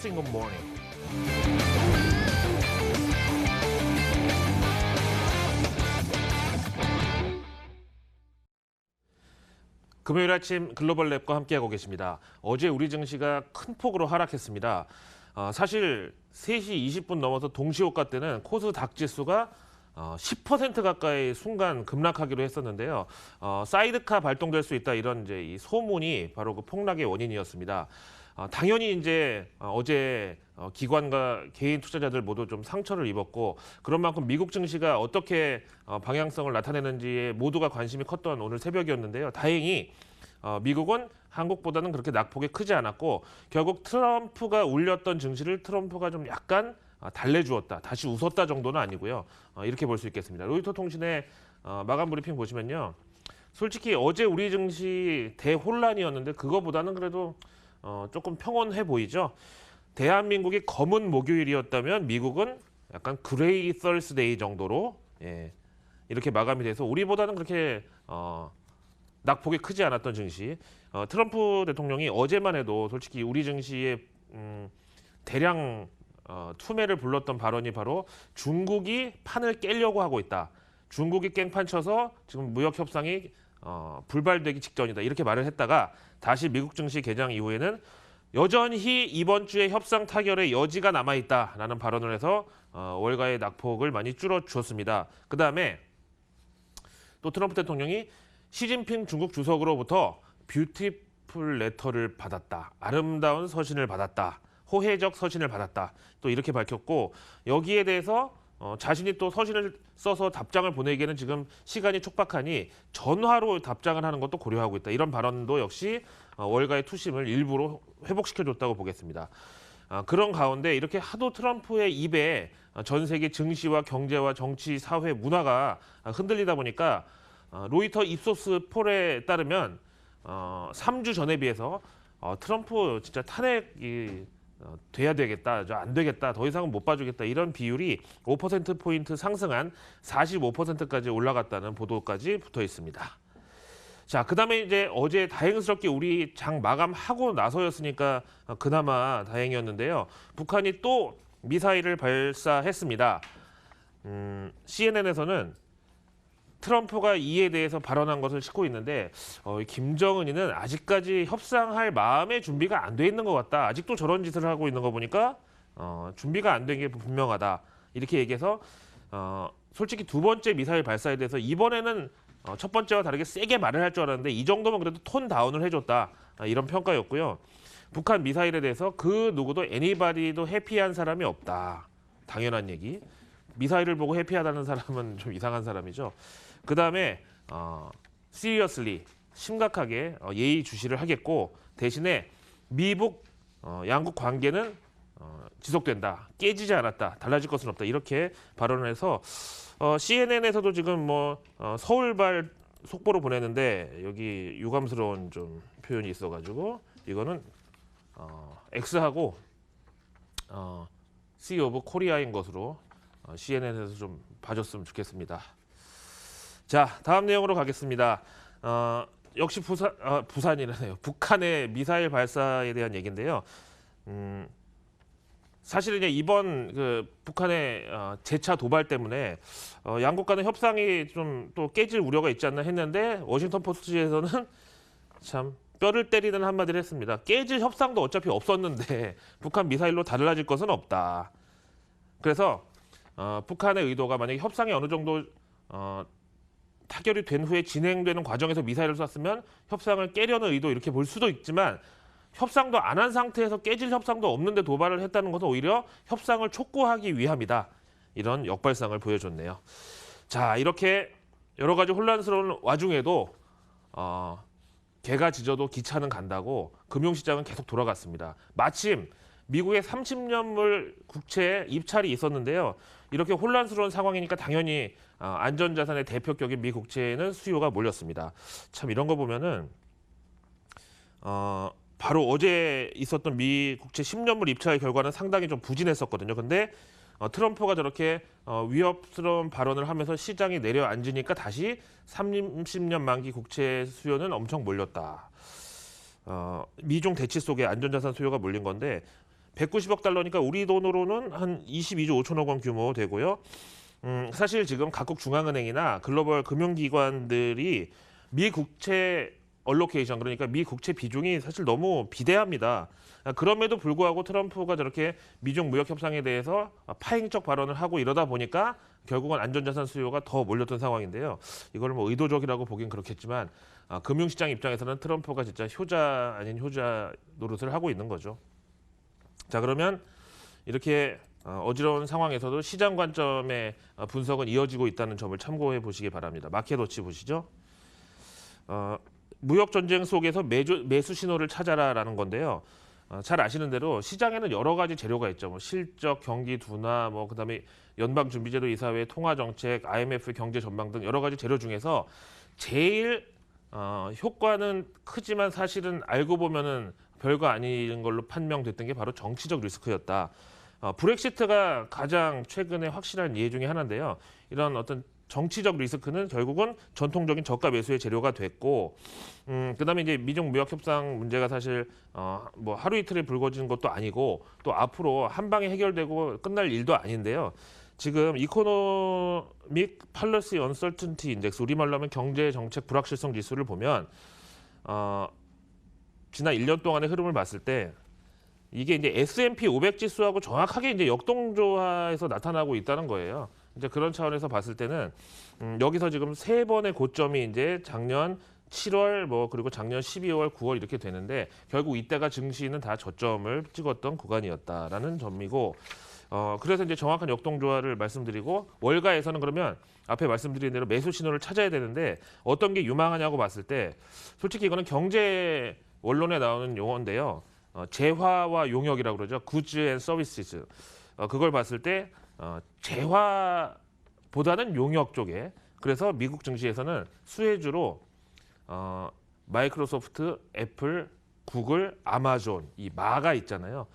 single morning. 금요일 아침 글로벌 랩과 함께하고 계십니다. 어제 우리 증시가 큰 폭으로 하락했습니다. 사실 3시 20분 넘어서 동시호가 때는 코스닥 지수가 10% 가까이 순간 급락하기로 했었는데요. 사이드카 발동될 수 있다 이런 이제 이 소문이 바로 그 폭락의 원인이었습니다. 당연히 이제 어제 기관과 개인 투자자들 모두 좀 상처를 입었고 그런 만큼 미국 증시가 어떻게 방향성을 나타내는지에 모두가 관심이 컸던 오늘 새벽이었는데요. 다행히 미국은 한국보다는 그렇게 낙폭이 크지 않았고 결국 트럼프가 울렸던 증시를 트럼프가 좀 약간 달래주었다, 다시 웃었다 정도는 아니고요. 이렇게 볼 수 있겠습니다. 로이터 통신의 마감 브리핑 보시면요. 솔직히 어제 우리 증시 대혼란이었는데 그거보다는 그래도 조금 평온해 보이죠. 대한민국이 검은 목요일이었다면 미국은 약간 그레이 서스데이 정도로 이렇게 마감이 돼서 우리보다는 그렇게 낙폭이 크지 않았던 증시. 트럼프 대통령이 어제만 해도 솔직히 우리 증시에 대량 투매를 불렀던 발언이 바로 중국이 판을 깨려고 하고 있다. 중국이 깽판 쳐서 지금 무역 협상이 불발되기 직전이다. 이렇게 말을 했다가 다시 미국 증시 개장 이후에는 여전히 이번 주에 협상 타결의 여지가 남아있다라는 발언을 해서 월가의 낙폭을 많이 줄여주었습니다. 그다음에 또 트럼프 대통령이 시진핑 중국 주석으로부터 뷰티풀 레터를 받았다. 아름다운 서신을 받았다. 호혜적 서신을 받았다. 또 이렇게 밝혔고 여기에 대해서 자신이 또 서신을 써서 답장을 보내기에는 지금 시간이 촉박하니 전화로 답장을 하는 것도 고려하고 있다. 이런 발언도 역시 월가의 투심을 일부러 회복시켜줬다고 보겠습니다. 그런 가운데 이렇게 하도 트럼프의 입에 전 세계 증시와 경제와 정치, 사회, 문화가 흔들리다 보니까 로이터 입소스 폴에 따르면 3주 전에 비해서 트럼프 진짜 탄핵이 돼야 되겠다, 안 되겠다, 더 이상은 못 봐주겠다 이런 비율이 5%포인트 상승한 45%까지 올라갔다는 보도까지 붙어 있습니다. 자, 그다음에 이제 어제 다행스럽게 우리 장 마감하고 나서였으니까 그나마 다행이었는데요. 북한이 또 미사일을 발사했습니다. CNN에서는 트럼프가 이에 대해서 발언한 것을 싣고 있는데 김정은이는 아직까지 협상할 마음의 준비가 안 돼 있는 것 같다. 아직도 저런 짓을 하고 있는 거 보니까 준비가 안 된 게 분명하다. 이렇게 얘기해서 솔직히 두 번째 미사일 발사에 대해서 이번에는 첫 번째와 다르게 세게 말을 할 줄 알았는데 이 정도면 그래도 톤 다운을 해줬다. 이런 평가였고요. 북한 미사일에 대해서 그 누구도 애니바디도 해피한 사람이 없다. 당연한 얘기. 미사일을 보고 해피하다는 사람은 좀 이상한 사람이죠. 그 다음에 seriously, 심각하게 예의주시를 하겠고 대신에 미북 양국 관계는 지속된다. 깨지지 않았다. 달라질 것은 없다. 이렇게 발언을 해서 CNN에서도 지금 뭐 서울발 속보로 보냈는데 여기 유감스러운 좀 표현이 있어가지고 이거는 X하고 C 오브 코리아인 것으로 CNN에서 좀 봐줬으면 좋겠습니다. 자, 다음 내용으로 가겠습니다. 역시 부산이라네요. 북한의 미사일 발사에 대한 얘기인데요. 사실은 이제 이번 그 북한의 재차 도발 때문에 양국 간의 협상이 좀 또 깨질 우려가 있지 않나 했는데 워싱턴 포스트지에서는 참 뼈를 때리는 한마디를 했습니다. 깨질 협상도 어차피 없었는데 북한 미사일로 달라질 것은 없다. 그래서 북한의 의도가 만약에 협상이 어느 정도 타결이 된 후에 진행되는 과정에서 미사일을 쐈으면 협상을 깨려는 의도 이렇게 볼 수도 있지만 협상도 안 한 상태에서 깨질 협상도 없는데 도발을 했다는 것은 오히려 협상을 촉구하기 위함이다. 이런 역발상을 보여줬네요. 자, 이렇게 여러 가지 혼란스러운 와중에도 개가 짖어도 기차는 간다고 금융시장은 계속 돌아갔습니다. 마침 미국의 30년물 국채 입찰이 있었는데요. 이렇게 혼란스러운 상황이니까 당연히 안전자산의 대표격인 미 국채에는 수요가 몰렸습니다. 참 이런 거 보면은 바로 어제 있었던 미 국채 10년물 입찰 결과는 상당히 좀 부진했었거든요. 근데 트럼프가 저렇게 위협스러운 발언을 하면서 시장이 내려앉으니까 다시 30년 만기 국채 수요는 엄청 몰렸다. 미중 대치 속에 안전자산 수요가 몰린 건데 190억 달러니까 우리 돈으로는 한 22조 5천억 원 규모 되고요. 사실 지금 각국 중앙은행이나 글로벌 금융기관들이 미 국채 얼로케이션 그러니까 미 국채 비중이 사실 너무 비대합니다. 그럼에도 불구하고 트럼프가 저렇게 미중 무역 협상에 대해서 파행적 발언을 하고 이러다 보니까 결국은 안전자산 수요가 더 몰렸던 상황인데요. 이걸 뭐 의도적이라고 보긴 그렇겠지만 금융시장 입장에서는 트럼프가 진짜 효자 아닌 효자 노릇을 하고 있는 거죠. 자, 그러면 이렇게 어지러운 상황에서도 시장 관점의 분석은 이어지고 있다는 점을 참고해 보시기 바랍니다. 마켓워치 보시죠. 무역 전쟁 속에서 매수 신호를 찾아라라는 건데요. 잘 아시는 대로 시장에는 여러 가지 재료가 있죠. 뭐 실적, 경기 둔화, 뭐 그다음에 연방준비제도 이사회, 통화정책, IMF 경제 전망 등 여러 가지 재료 중에서 제일 효과는 크지만 사실은 알고 보면은 별거 아닌 걸로 판명됐던 게 바로 정치적 리스크였다. 브렉시트가 가장 최근에 확실한 예 중에 하나인데요. 이런 어떤 정치적 리스크는 결국은 전통적인 저가 매수의 재료가 됐고, 그다음에 이제 미중 무역 협상 문제가 사실 뭐 하루 이틀에 불거진 것도 아니고 또 앞으로 한 방에 해결되고 끝날 일도 아닌데요. 지금 이코노믹 팔러시 언설튼티 인덱스 우리말로 하면 경제 정책 불확실성 지수를 보면 지난 1년 동안의 흐름을 봤을 때 이게 이제 S&P 500 지수하고 정확하게 이제 역동조화에서 나타나고 있다는 거예요. 이제 그런 차원에서 봤을 때는 여기서 지금 세 번의 고점이 이제 작년 7월 뭐 그리고 작년 12월, 9월 이렇게 되는데 결국 이때가 증시는 다 저점을 찍었던 구간이었다라는 점이고 그래서 이제 정확한 역동조화를 말씀드리고 월가에서는 그러면 앞에 말씀드린 대로 매수 신호를 찾아야 되는데 어떤 게 유망하냐고 봤을 때 솔직히 이거는 경제 원론에 나오는 용어인데요. 재화와 용역이라고 그러죠. Goods and Services. 그걸 봤을 때 재화보다는 용역 쪽에 그래서 미국 증시에서는 수혜주로 마이크로소프트, 애플, 구글, 아마존 이 마가 있잖아요.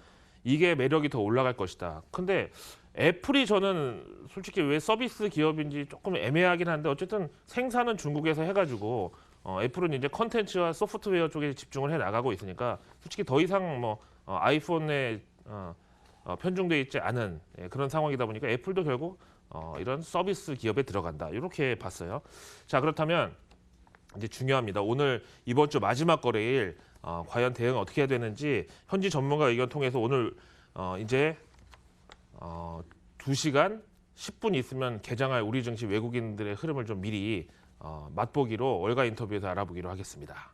이게 매력이 더 올라갈 것이다. 근데 애플이 저는 솔직히 왜 서비스 기업인지 조금 애매하긴 한데 어쨌든 생산은 중국에서 해가지고 애플은 이제 컨텐츠와 소프트웨어 쪽에 집중을 해 나가고 있으니까 솔직히 더 이상 뭐 아이폰에 편중돼 있지 않은 그런 상황이다 보니까 애플도 결국 이런 서비스 기업에 들어간다 이렇게 봤어요. 자, 그렇다면 이제 중요합니다. 오늘 이번 주 마지막 거래일 과연 대응 어떻게 해야 되는지 현지 전문가 의견 통해서 오늘 이제 2시간 10분 있으면 개장할 우리 증시 외국인들의 흐름을 좀 미리 맛보기로 월가 인터뷰에서 알아보기로 하겠습니다.